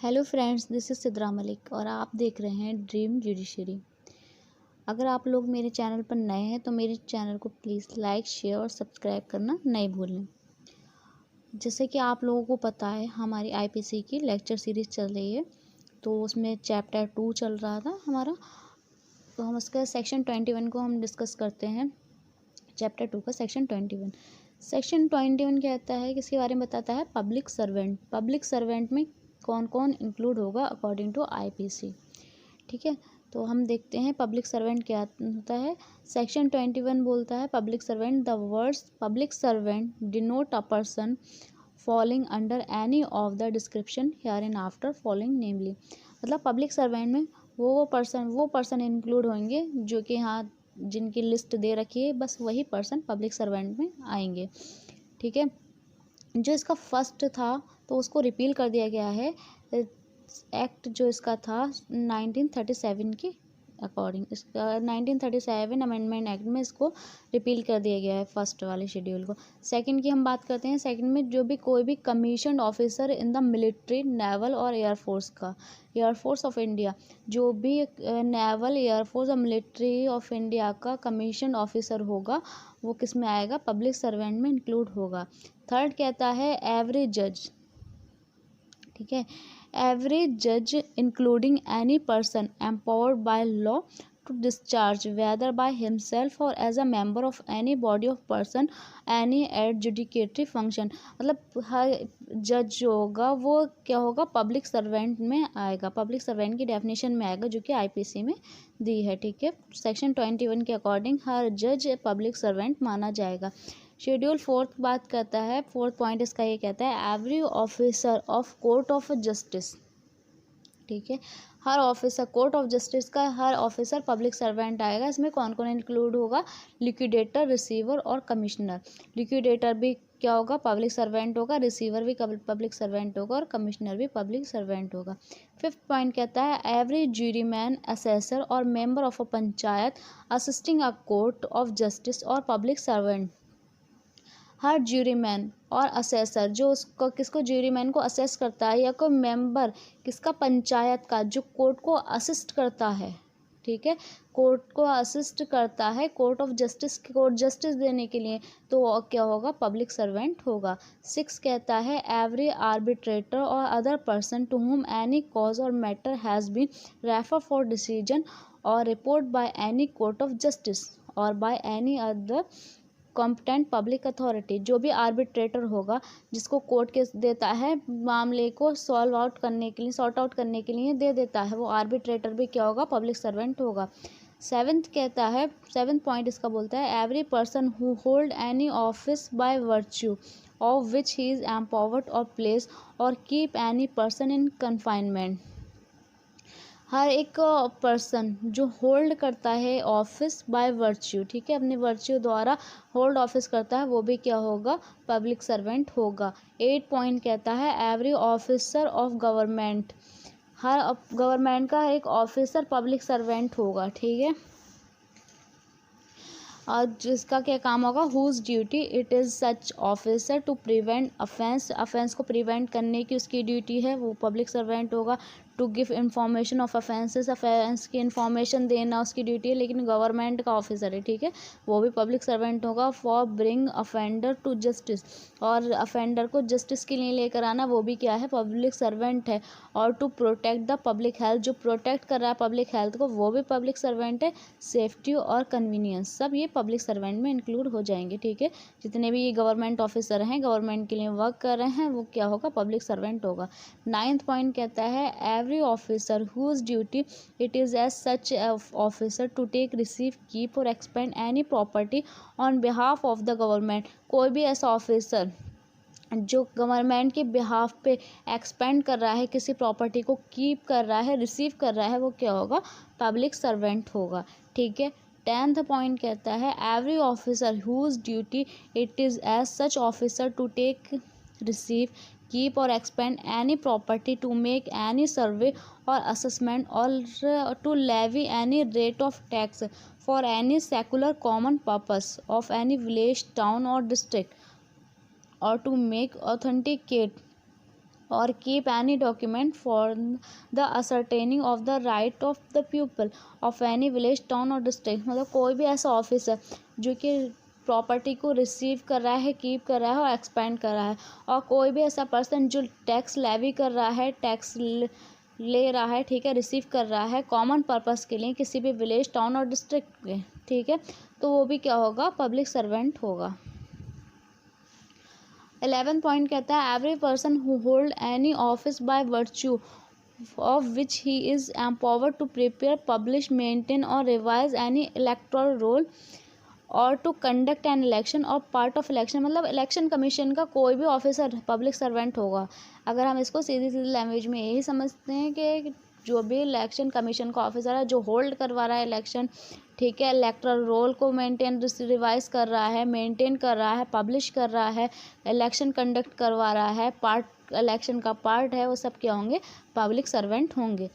Hello friends, this is Sidra Malik और आप देख रहे हैं ड्रीम जुडिशरी। अगर आप लोग मेरे चैनल पर नए हैं तो मेरे चैनल को प्लीज़ लाइक, शेयर और सब्सक्राइब करना नहीं भूलें। जैसे कि आप लोगों को पता है, हमारी आईपीसी की लेक्चर सीरीज़ चल रही है, तो उसमें चैप्टर 2 चल रहा था हमारा। तो हम उसका सेक्शन 21 को हम डिस्कस करते हैं। चैप्टर 2 का सेक्शन 21। सेक्शन 21 कहता है, किसके बारे में बताता है? Public servant. पब्लिक सर्वेंट में कौन कौन इंक्लूड होगा अकॉर्डिंग टू आईपीसी। ठीक है, तो हम देखते हैं पब्लिक सर्वेंट क्या होता है। सेक्शन 21 बोलता है public servant, the words public servant denote a person falling under any of the description here in after following namely. मतलब पब्लिक सर्वेंट में वो पर्सन इंक्लूड होंगे जो कि यहाँ जिनकी लिस्ट दे रखी है, बस वही पर्सन पब्लिक सर्वेंट में आएंगे। ठीक है, जो इसका फर्स्ट था तो उसको रिपील कर दिया गया है एक्ट जो इसका था 1937 के अकॉर्डिंग। इसका 1937 अमेंडमेंट एक्ट में इसको रिपील कर दिया गया है फर्स्ट वाले शेड्यूल को। सेकंड की हम बात करते हैं। सेकंड में जो भी कोई भी commission officer in the military, naval और एयरफोर्स का, एयरफोर्स ऑफ इंडिया, जो भी नेवल, एयरफोर्स और मिलिट्री ऑफ इंडिया का कमीशन ऑफिसर होगा वो किस में आएगा? पब्लिक सर्वेंट में इंक्लूड होगा। थर्ड कहता है एवरी जज। ठीक है, एवरी जज including any person empowered by law to discharge whether by himself और as a member of any body of person any adjudicatory function. मतलब हर जज जो होगा वो क्या होगा? पब्लिक सर्वेंट में आएगा, पब्लिक सर्वेंट की डेफिनेशन में आएगा, जो कि आईपीसी में दी है। ठीक है, सेक्शन 21 के अकॉर्डिंग हर जज पब्लिक सर्वेंट माना जाएगा। शेड्यूल 4 बात करता है, 4th पॉइंट इसका ये कहता है every officer of court of justice. ठीक है, हर ऑफिसर, कोर्ट ऑफ जस्टिस का हर ऑफिसर पब्लिक सर्वेंट आएगा। इसमें कौन कौन इंक्लूड होगा? लिक्विडेटर, रिसीवर और कमिश्नर। लिक्विडेटर भी क्या होगा? पब्लिक सर्वेंट होगा। रिसीवर भी पब्लिक सर्वेंट होगा और कमिश्नर भी पब्लिक सर्वेंट होगा। 5th पॉइंट कहता है एवरी ज्यूरीमैन, असेसर और member of a panchayat assisting a court of justice और पब्लिक सर्वेंट। हर ज्यूरीमैन और असेसर, जो उसको किसको, ज्यूरीमैन को असेस करता है, या कोई मेंबर किसका? पंचायत का, जो कोर्ट को असिस्ट करता है। ठीक है, कोर्ट को असिस्ट करता है court of justice, court justice देने के लिए, तो क्या होगा? पब्लिक सर्वेंट होगा। 6 कहता है एवरी आर्बिट्रेटर और other person to whom any cause और matter has been refer for decision और report by any court of justice और by any other competent public authority. जो भी आर्बिट्रेटर होगा, जिसको कोर्ट केस देता है, मामले को सॉल्व आउट करने के लिए, सॉर्ट आउट करने के लिए दे देता है, वो आर्बिट्रेटर भी क्या होगा? पब्लिक सर्वेंट होगा। 7th कहता है, 7th पॉइंट इसका बोलता है every person who hold any office by virtue of which he is empowered और प्लेस और keep any person in confinement. हर एक पर्सन जो होल्ड करता है ऑफिस बाय वर्च्यू, ठीक है, अपने वर्च्यू द्वारा होल्ड ऑफिस करता है, वो भी क्या होगा? पब्लिक सर्वेंट होगा। 8 पॉइंट कहता है every officer of government, her government का एक ऑफिसर पब्लिक सर्वेंट होगा। ठीक है, और जिसका क्या काम होगा? Whose duty it is such officer to prevent offence, offence को प्रिवेंट करने की उसकी ड्यूटी है, वो पब्लिक सर्वेंट होगा। To give information of offences, offence की इंफॉर्मेशन देना उसकी ड्यूटी है, लेकिन गवर्नमेंट का ऑफिसर है। ठीक है, वो भी पब्लिक सर्वेंट होगा। For bring offender to justice, और अफेंडर को जस्टिस के लिए लेकर आना, वो भी क्या है? पब्लिक सर्वेंट है। और to protect the public health, जो प्रोटेक्ट कर रहा है पब्लिक हेल्थ को, वो भी पब्लिक सर्वेंट है। सेफ्टी और कन्वीनियंस, सब ये पब्लिक सर्वेंट में इंक्लूड हो जाएंगे। ठीक है, जितने भी ये गवर्नमेंट ऑफिसर हैं, गवर्नमेंट के लिए वर्क कर रहे हैं, वो क्या होगा? पब्लिक सर्वेंट होगा। 9th पॉइंट कहता है every officer whose duty it is as such officer to take, receive, keep और expend any property on behalf of the government. कोई भी ऐसा ऑफिसर जो गवर्नमेंट के बिहाफ पे एक्सपेंड कर रहा है, किसी प्रॉपर्टी को कीप कर रहा है, रिसीव कर रहा है, वो क्या होगा? पब्लिक सर्वेंट होगा। ठीक है, 10th पॉइंट कहता है every officer whose duty it is as such officer to take, receive, keep और expend any property, to make any survey or assessment or to levy any rate of tax for any secular common purpose of any village, town or district, और to make authenticate or keep any document for the ascertaining of the right of the people of any village, town or district। मतलब कोई भी ऐसा office है जो कि property को receive कर रहा है, कीप कर रहा है और एक्सपेंड कर रहा है, और कोई भी ऐसा पर्सन जो टैक्स लेवी कर रहा है, टैक्स ले रहा है, ठीक है, रिसीव कर रहा है कॉमन पर्पस के लिए किसी भी विलेज, टाउन और डिस्ट्रिक्ट के, ठीक है, तो वो भी क्या होगा, पब्लिक सर्वेंट होगा। 11 पॉइंट कहता है every person who hold any office by virtue of which he is empowered to prepare, publish, maintain or revise any electoral roll और टू कंडक्ट एन इलेक्शन और पार्ट ऑफ इलेक्शन। मतलब election commission का कोई भी officer public servant होगा। अगर हम इसको सीधी सीधी लैंग्वेज में यही समझते हैं कि जो भी इलेक्शन कमीशन का ऑफिसर है जो होल्ड करवा रहा है इलेक्शन, ठीक है, इलेक्टोरल रोल को मेंटेन रिवाइज कर रहा है, मेंटेन कर रहा है, पब्लिश कर रहा है, इलेक्शन कंडक्ट करवा रहा है, पार्ट इलेक्शन का पार्ट है, वो सब क्या होंगे, पब्लिक सर्वेंट होंगे।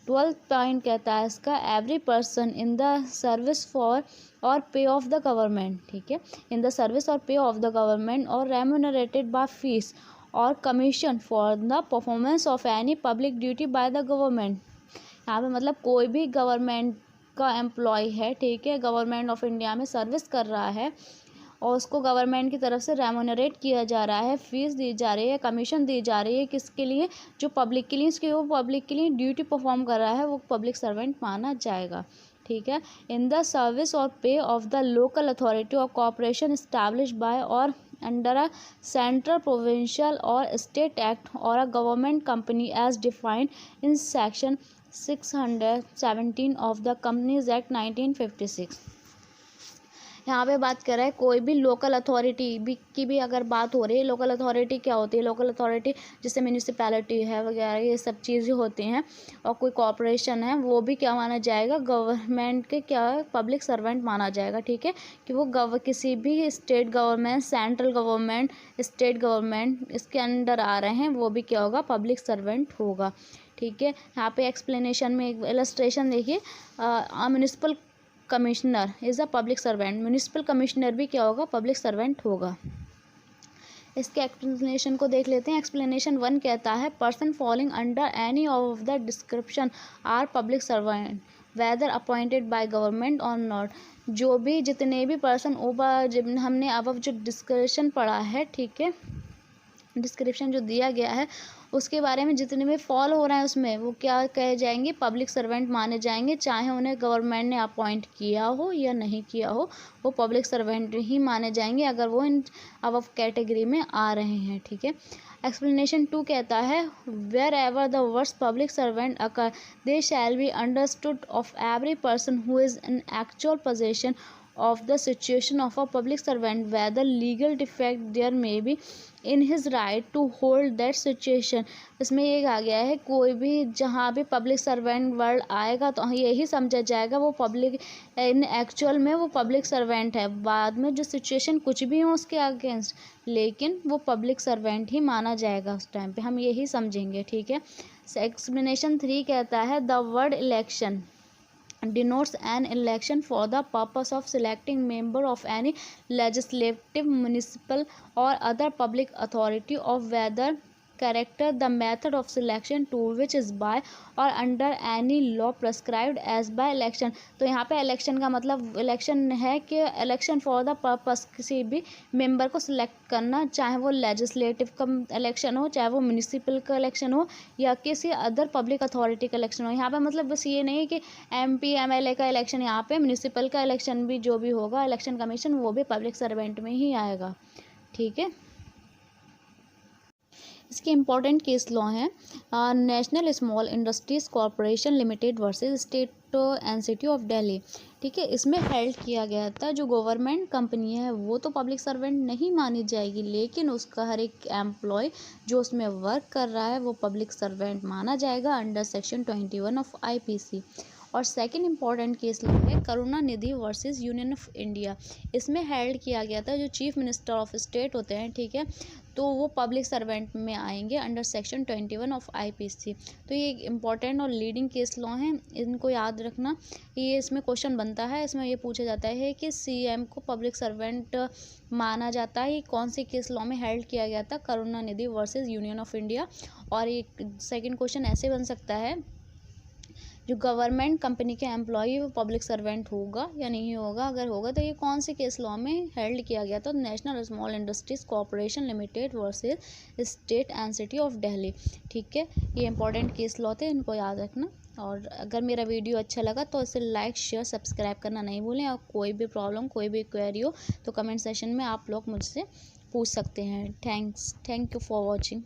12 पॉइंट कहता है इसका every person in the service for और पे ऑफ द गवर्नमेंट, ठीक है, इन द सर्विस और पे ऑफ द गवर्नमेंट और रेम्यूनरेटेड बाय फीस और commission for the performance of any public duty by the government. यहाँ पे मतलब कोई भी गवर्नमेंट का एम्प्लॉय है, ठीक है, गवर्नमेंट ऑफ इंडिया में सर्विस कर रहा है और उसको गवर्नमेंट की तरफ से रेम्यूनरेट किया जा रहा है, फीस दी जा रही है, कमीशन दी जा रही है, किसके लिए, जो पब्लिक के लिए, इसके वो पब्लिक के लिए ड्यूटी परफॉर्म कर रहा है, वो पब्लिक सर्वेंट माना जाएगा, ठीक है। इन द सर्विस और pay of the local authority और कॉर्पोरेशन इस्टेब्लिश बाय और अंडर अ सेंट्रल, प्रोविंशियल और स्टेट एक्ट और a government company as defined in section 617 of the companies act 1956। यहाँ पे बात कर रहा है कोई भी लोकल अथॉरिटी भी की भी अगर बात हो रही है। लोकल अथॉरिटी क्या होती है, लोकल अथॉरिटी जैसे म्यूनिसिपैलिटी है वगैरह, ये सब चीज़ें होती हैं, और कोई कॉर्पोरेशन है, वो भी क्या माना जाएगा, गवर्नमेंट के क्या पब्लिक सर्वेंट माना जाएगा, ठीक है, कि वो किसी भी state government, central government, state government इसके अंडर आ रहे हैं, वो भी क्या होगा, पब्लिक सर्वेंट होगा, ठीक है। यहाँ पे एक्सप्लेनेशन में एक इलस्ट्रेशन देखिए, municipal commissioner is a public servant. Municipal commissioner भी क्या होगा, पब्लिक सर्वेंट होगा। इसके एक्सप्लेनेशन को देख लेते हैं। एक्सप्लेनेशन 1 कहता है person falling under any of the description are public servant whether appointed by government और नॉट। जो भी जितने भी पर्सन ऊपर हमने अब जो डिस्क्रिप्शन पढ़ा है, ठीक है, डिस्क्रिप्शन जो दिया गया है उसके बारे में जितने भी फॉल हो रहे हैं उसमें वो क्या कहे जाएंगे, पब्लिक सर्वेंट माने जाएंगे, चाहे उन्हें गवर्नमेंट ने अपॉइंट किया हो या नहीं किया हो, वो पब्लिक सर्वेंट ही माने जाएंगे अगर वो इन अब कैटेगरी में आ रहे हैं, ठीक है। एक्सप्लेनेशन 2 कहता है wherever the words public servant occur they shall be understood of every person who is in actual possession of the situation of a public servant whether legal defect there may be in his right to hold that situation। इसमें ये आ गया है कोई भी जहाँ भी public servant word आएगा तो यही समझा जाएगा वो पब्लिक इन एक्चुअल में वो पब्लिक सर्वेंट है, बाद में जो सिचुएशन कुछ भी हो उसके अगेंस्ट, लेकिन वो पब्लिक सर्वेंट ही माना जाएगा उस टाइम पे, हम यही समझेंगे, ठीक है। एक्सप्लेनेशन 3 कहता है the word election denotes an election for the purpose of selecting member of any legislative, municipal or other public authority of whether character the method of selection to which is by or under any law prescribed as by election। तो यहाँ पे election का मतलब election है कि election for the purpose किसी भी member को सिलेक्ट करना, चाहे वो लेजिस्लेटिव का इलेक्शन हो, चाहे वो म्यूनिसिपल का इलेक्शन हो या किसी अदर पब्लिक अथॉरिटी का इलेक्शन हो। यहाँ पे मतलब बस ये नहीं कि MP MLA का इलेक्शन, यहाँ पे म्यूनिसिपल का इलेक्शन भी जो भी होगा इलेक्शन कमीशन वो भी पब्लिक सर्वेंट में ही आएगा, ठीक है। इसके इम्पॉर्टेंट केस लॉ हैं national small industries corporation limited versus state NCT of Delhi, ठीक है। इसमें हेल्ड किया गया था जो गवर्नमेंट कंपनी है वो तो पब्लिक सर्वेंट नहीं मानी जाएगी, लेकिन उसका हर एक एम्प्लॉय जो उसमें वर्क कर रहा है वो पब्लिक सर्वेंट माना जाएगा अंडर सेक्शन 21 ऑफ IPC। और सेकंड इम्पॉर्टेंट केस लॉ है Karunanidhi versus union of India. इसमें हेल्ड किया गया था, जो चीफ मिनिस्टर ऑफ स्टेट होते हैं, ठीक है, तो वो पब्लिक सर्वेंट में आएंगे अंडर सेक्शन 21 ऑफ आईपीसी। तो ये एक इम्पॉर्टेंट और लीडिंग केस लॉ हैं, इनको याद रखना। ये इसमें क्वेश्चन बनता है, इसमें ये पूछा जाता है कि सीएम को पब्लिक सर्वेंट माना जाता है, कौन से केस लॉ में हेल्ड किया गया था, Karunanidhi versus union of India. और एक सेकंड क्वेश्चन ऐसे बन सकता है, जो गवर्नमेंट कंपनी के एम्प्लॉय वो पब्लिक सर्वेंट होगा या नहीं होगा, अगर होगा तो ये कौन से केस लॉ में हेल्ड किया गया? तो national small industries corporation limited versus state and city of Delhi. ठीक है, ये इंपॉर्टेंट केस लॉ थे, इनको याद रखना। और अगर मेरा वीडियो अच्छा लगा तो इसे लाइक शेयर सब्सक्राइब करना नहीं भूलें। और कोई भी प्रॉब्लम, कोई भी क्वेरी हो तो कमेंट सेशन में आप लोग मुझसे पूछ सकते हैं। Thank you for watching.